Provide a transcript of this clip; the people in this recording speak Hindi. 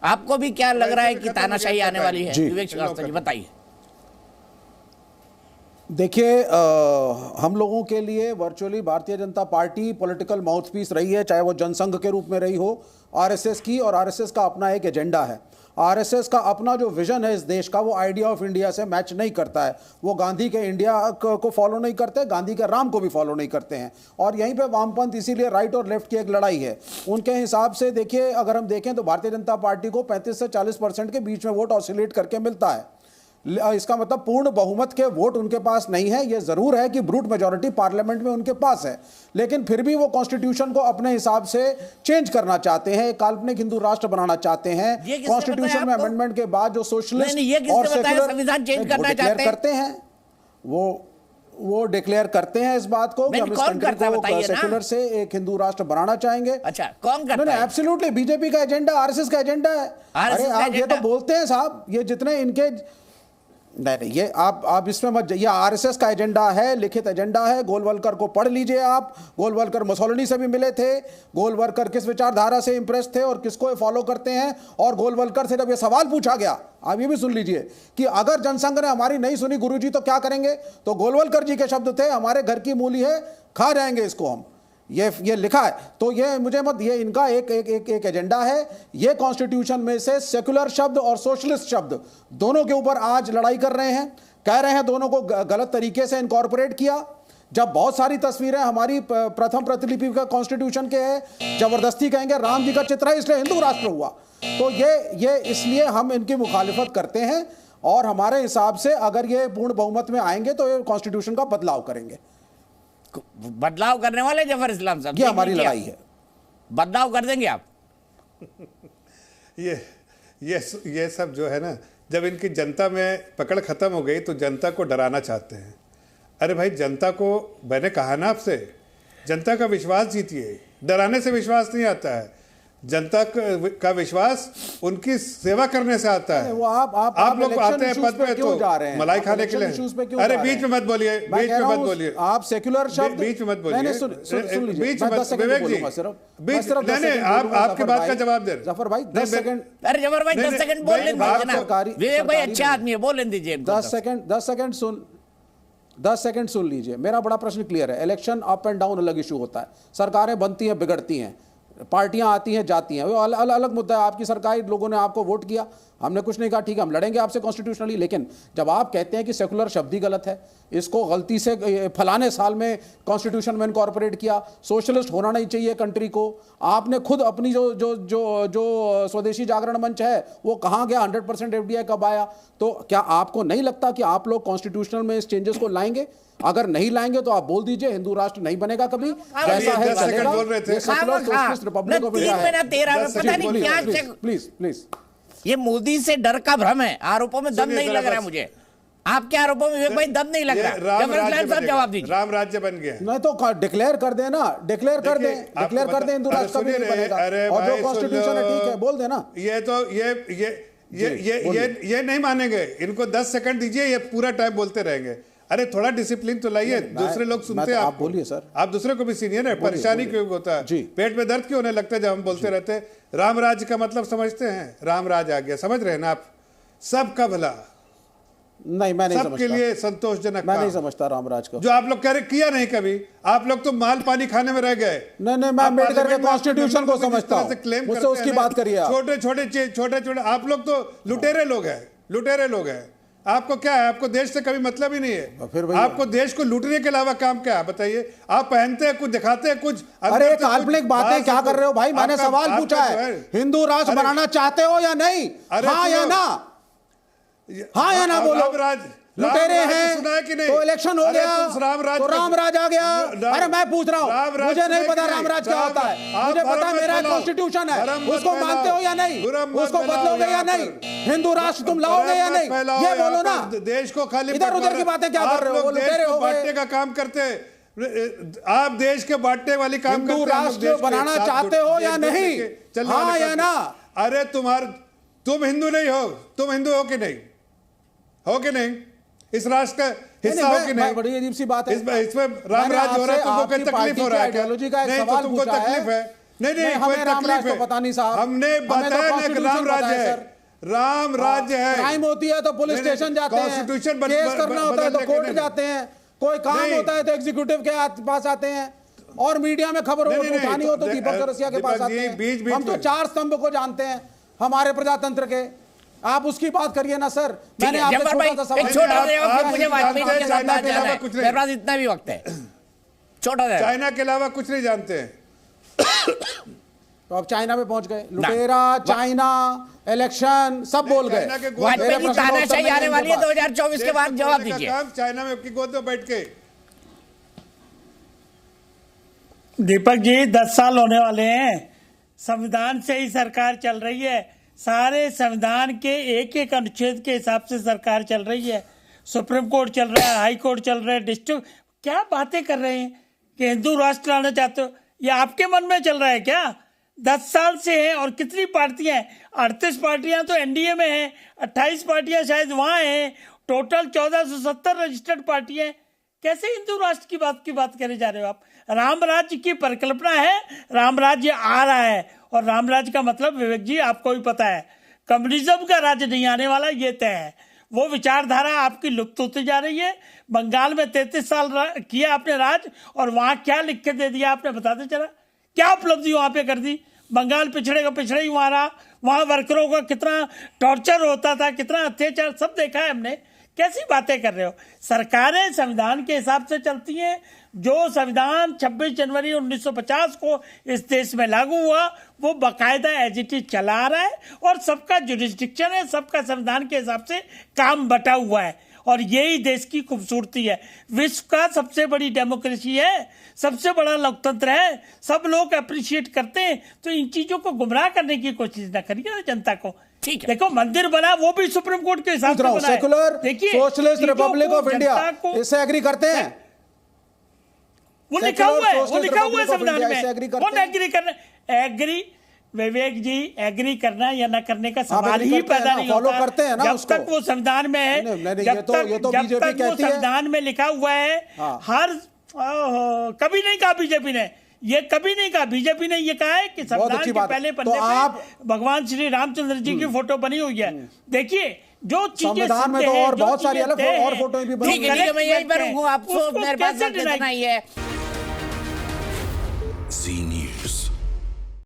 आपको भी क्या लग रहा है कि तानाशाही आने वाली है? विवेक श्रीवास्तव जी बताइए। देखिए, हम लोगों के लिए virtually Bharatiya Janata party political mouthpiece रही है, चाहे वो जनसंघ के रूप में रही हो आरएसएस की, और आरएसएस का अपना एक एजेंडा है। आरएसएस का अपना जो विजन है इस देश का, वो आइडिया ऑफ इंडिया से मैच नहीं करता है। वो गांधी के इंडिया को फॉलो नहीं करते, गांधी के राम को भी फॉलो नहीं करते हैं। और यहीं पे वामपंथ इसीलिए राइट और लेफ्ट की एक लड़ाई है। उनके हिसाब से देखिए, अगर हम देखें तो भारतीय जनता पार्टी को 35 से 40% के बीच में वोट ऑसिलेट करके मिलता है। इसका मतलब पूर्ण बहुमत के वोट उनके पास नहीं है। ये जरूर है कि ब्रूट मेजॉरिटी पार्लियामेंट में उनके पास है, लेकिन फिर भी वो कॉन्स्टिट्यूशन को अपने हिसाब से चेंज करना चाहते हैं, एक काल्पनिक हिंदू राष्ट्र बनाना चाहते हैं। कॉन्स्टिट्यूशन में अमेंडमेंट के बाद जो सोशलिस्ट और सेक्युलर संविधान चेंज करना करते हैं, वो डिक्लेयर करते हैं इस बात को कि हम इस कंट्री को सेक्युलर से एक हिंदू राष्ट्र बनाना चाहेंगे। अच्छा, कौन करता है? एब्सोल्युटली बीजेपी का एजेंडा, आरएसएस का एजेंडा है। अरे आप ये तो बोलते हैं साहब, ये जितने इनके नहीं, ये आप इसमें मत, ये आरएसएस का एजेंडा है, लिखित एजेंडा है। गोलवलकर को पढ़ लीजिए आप। गोलवलकर मुसोलिनी से भी मिले थे। गोलवलकर किस विचारधारा से इंप्रेस थे और किसको फॉलो करते हैं। और गोलवलकर से जब ये सवाल पूछा गया, आप ये भी सुन लीजिए कि अगर जनसंघ ने हमारी नहीं सुनी गुरुजी तो क्या करेंगे, तो गोलवलकर जी के शब्द थे, हमारे घर की मूली है, खा जाएंगे इसको हम। ये लिखा है। तो ये मुझे मत, ये इनका एक एजेंडा है। ये कॉन्स्टिट्यूशन में से सेक्युलर शब्द और सोशलिस्ट शब्द दोनों के ऊपर आज लड़ाई कर रहे हैं। कह रहे हैं दोनों को गलत तरीके से इनकॉर्पोरेट किया। जब बहुत सारी तस्वीरें हमारी प्रथम प्रतिलिपि का कॉन्स्टिट्यूशन के हैं, जबरदस्ती कहेंगे राम जी का चित्र है इसलिए हिंदू राष्ट्र हुआ। तो ये इसलिए हम इनकी मुखालिफत करते हैं। और हमारे हिसाब से अगर ये पूर्ण बहुमत में आएंगे तो ये कॉन्स्टिट्यूशन का बदलाव करेंगे। बदलाव करने वाले जफर इस्लाम साहब, ये हमारी लड़ाई है। बदलाव कर देंगे आप? ये सब जो है ना, जब इनकी जनता में पकड़ खत्म हो गई तो जनता को डराना चाहते हैं। अरे भाई, जनता को मैंने कहा ना आपसे, जनता का विश्वास जीतिए। डराने से विश्वास नहीं आता है। जनता का विश्वास उनकी सेवा करने से आता है। वो आप लोग आते हैं पद पे तो मलाई खाने के लिए। अरे बीच में मत बोलिए, बीच में मत बोलिए। आप सेक्युलर शब्द बीच में मत बोलिए, बीच में मत। विवेक जी, नहीं, आप आपकी बात का जवाब दे। जफर भाई 10 सेकंड। अरे जफर भाई 10 सेकंड बोल लें। विवेक भाई अच्छा आदमी है, बोल दीजिए। 10 सेकंड सुन लीजिए। मेरा बड़ा प्रश्न क्लियर है। इलेक्शन अप एंड डाउन अलग इशू होता है। सरकारें बनती हैं, बिगड़ती हैं, पार्टियां आती हैं, जाती हैं, वो अलग मुद्दा है। आपकी सरकार, लोगों ने आपको वोट किया, हमने कुछ नहीं कहा, ठीक है हम लड़ेंगे आपसे कॉन्स्टिट्यूशनली। लेकिन जब आप कहते हैं कि सेकुलर शब्द ही गलत है, इसको गलती से फलाने साल में कॉन्स्टिट्यूशन में इनकॉर्पोरेट किया, सोशलिस्ट होना नहीं चाहिए कंट्री को, आपने खुद अपनी जो स्वदेशी जागरण मंच है वो कहाँ गया, 100% एफडीआई कब आया? तो क्या आपको नहीं लगता कि आप लोग कॉन्स्टिट्यूशनल में इस चेंजेस को लाएंगे? अगर नहीं लाएंगे तो आप बोल दीजिए हिंदू राष्ट्र नहीं बनेगा कभी, जैसा है चलेगा। ये secular socialist Republic of India है। प्लीज ये मोदी से डर का भ्रम है। आरोपों में दम नहीं लग रहा है मुझे। आपके आरोपों में भाई दम नहीं लग रहा। जवाब दीजिए। राम राज्य बन गया। नहीं तो डिक्लेयर कर दे ना, डिक्लेयर कर दे हिंदू राष्ट्र कभी नहीं बनेगा। और जो कॉन्स्टिट्यूशन है ठीक है, बोल देना। ये नहीं मानेंगे। इनको 10 सेकंड दीजिए, ये पूरा टाइम बोलते रहेंगे। अरे थोड़ा डिसिप्लिन तो लाइए, दूसरे लोग सुनते हैं। आप बोलिए सर। आप दूसरे को भी सीनियर है। परेशानी क्यों होता है? पेट में दर्द क्यों होने लगता है जब हम बोलते रहते हैं? राम राज्य का मतलब समझते हैं? राम राज्य आ गया, समझ रहे हैं ना आप? सबका भला, नहीं मैं नहीं समझता। सबके लिए संतोषजनक। मैं नहीं समझता रामराज को। जो आप लोग किया नहीं कभी। आप लोग तो माल पानी खाने में रह गए। नहीं, मैं अम्बेडकर के कॉन्स्टिट्यूशन को समझता हूं। मुझसे उसकी बात करिए। छोटे आप लोग तो लुटेरे लोग हैं। आपको क्या है? आपको देश से कभी मतलब ही नहीं है। फिर आपको देश को लूटने के अलावा काम क्या है बताइए? आप पहनते हैं कुछ, दिखाते हैं कुछ। अरे काल्पनिक बातें क्या कर रहे हो भाई? मैंने सवाल पूछा है, हिंदू राष्ट्र बनाना चाहते हो या नहीं? हाँ या ना? हाँ या ना बोलो। लुटेरे हैं तो इलेक्शन हो गया तो रामराज आ गया। अरे मैं पूछ रहा हूँ, मुझे नहीं पता रामराज क्या होता है। मुझे पता मेरा कॉन्स्टिट्यूशन है, उसको मानते हो या नहीं? उसको बदलोगे या नहीं? हिंदू राष्ट्र तुम लाओगे या नहीं? ये बोलो ना। देश को खाली इधर उधर की बातें क्या कर रहे हो? लुटेरे हो, बांटने का काम करते हैं आप। देश के बांटने वाली काम करते हैं। हिंदू राष्ट्र बनाना चाहते हो या नहीं? हाँ या ना? अरे तुम हिंदू नहीं हो? तुम हिंदू हो कि नहीं? हो कि नहीं? इस राष्ट्र का हिस्सा हो कि नहीं? बड़ी अजीब सी बात है। इसमें राम राज्य हो रहा है, तुमको कोई तकलीफ हो रहा है क्या? नहीं तो तुमको तकलीफ है। नहीं नहीं, कोई हमें राम तकलीफ राज है। तो पता नहीं साहब, हमने हमें तो बताया ना कि Constitution राम पता राज्य है, है, सर। राम राज्य है। क्राइम होती है तो पुलिस स्टेशन जाते हैं, Constitution केस करना होता है तो बदलने के कोर्ट नहीं। जाते हैं, कोई काम नहीं। होता है तो एग्जीक्यूटिव के पास आते हैं, और मीडिया में खबर नहीं, नहीं, उठानी हो तो तो दीपक चौरसिया के दीपक पास जी, आते हैं। बीच हम तो में। 4 स्तंभ को जानते हैं हमारे प्रजातंत्र के, आप उसकी बात करिए ना सर। मैंने आपसे जब्बार भाई, छोटा सा एक सवाल छोटा आप- सा जवाब, आप फिर मुझे नहीं वाजपेयी जानते, जी के साथ चाइना बात के जाना अलावा है। कुछ नहीं। मेरे पास इतना भी वक्त है, छोटा सा। चाइना के अलावा कुछ नहीं जानते हैं। तो अब चाइना में पहुंच गए, लुटेरा, चाइना, इलेक्शन सब बोल गए। चाइना के गोद में वाजपेयी जी प्रश्न का उत्तर तानाशाही नहीं आने है वाली है इनके पास। 2024 के देश बाद, को जवाब तोड़ने का दीजिए। काम चाइना में की गोद में बैठ के। दीपक जी 10 साल होने वाले हैं, संविधान से ही सरकार चल रही है, सारे संविधान के एक एक अनुच्छेद के हिसाब से सरकार चल रही है, सुप्रीम कोर्ट चल रहा है, हाई कोर्ट चल रहा है, डिस्ट्रिक्ट, क्या बातें कर रहे हैं कि हिंदू राष्ट्र लाना चाहते हो? ये आपके मन में चल रहा है क्या? 10 साल से है, और कितनी पार्टियां हैं? 38 पार्टियां तो एनडीए में हैं, 28 पार्टियां शायद वहां हैं, टोटल 1470 रजिस्टर्ड पार्टियां हैं। कैसे हिंदू राष्ट्र की बात करे जा रहे हो आप? राम राज्य की परिकल्पना है, राम राज्य आ रहा है, और राम राज्य का मतलब विवेक जी आपको भी पता है, कम्युनिज्म का राज्य नहीं आने वाला, ये तय है। वो विचारधारा आपकी लुप्त होती जा रही है। बंगाल में 33 साल किया आपने राज, और वहां क्या लिख के दे दिया आपने, बताते चला? क्या उपलब्धि वहां पे कर दी? बंगाल पिछड़े ही वहां रहा, वहां वर्करों का कितना टॉर्चर होता था, कितना अत्याचार, सब देखा है हमने। कैसी बातें कर रहे हो? सरकारें संविधान के हिसाब से चलती हैं। जो संविधान 26 जनवरी 1950 को इस देश में लागू हुआ, वो बाकायदा एज इट इज चला आ रहा है, और सबका जुरिस्डिक्शन है, सबका संविधान के हिसाब से काम बटा हुआ है, और यही देश की खूबसूरती है। विश्व का सबसे बड़ी डेमोक्रेसी है, सबसे बड़ा लोकतंत्र है, सब लोग अप्रिशिएट करते हैं। तो इन चीजों को गुमराह करने की कोशिश ना करिए ना जनता को। ठीक है, देखो मंदिर बना वो भी सुप्रीम कोर्ट के हिसाब से बना है। सेकुलर देखिए, सोशलिस्ट चीजों रिपब्लिक को, ऑफ इंडिया, जनता को, इससे एग्री करते हैं? वो लिखा हुआ है, वो Socialist लिखा हुआ है Republic of संविधान India, इससे agree में। करते कौन हैं? एग्री करना? एग्री विवेक जी, एग्री करना या ना करने का आप सवाल agree ही करते हैं पैदा ना, नहीं follow होता करते हैं ना जब उसको। तक वो संविधान में है। नहीं, नहीं, जब ये तो तक बीजेपी वो कहती है। संविधान में लिखा हुआ है, हाँ। कभी नहीं कहा बीजेपी ने, ये कभी नहीं कहा। बीजेपी ने ये कहा है कि संविधान अच्छी के बात है। पहले तो पन्ने आप पे भगवान श्री रामचंद्र जी की फोटो बनी हुई है। देखिए, जो चीजें संविधान में सिद्ध तो हैं, और जो बहुत सारी चीजें अलग तय और हैं, फोटोएं भी बनी ठीक है, मैं यहीं पर हूँ, आपको उसको मेरे पास कैसे वक्त इतना ही है। Zine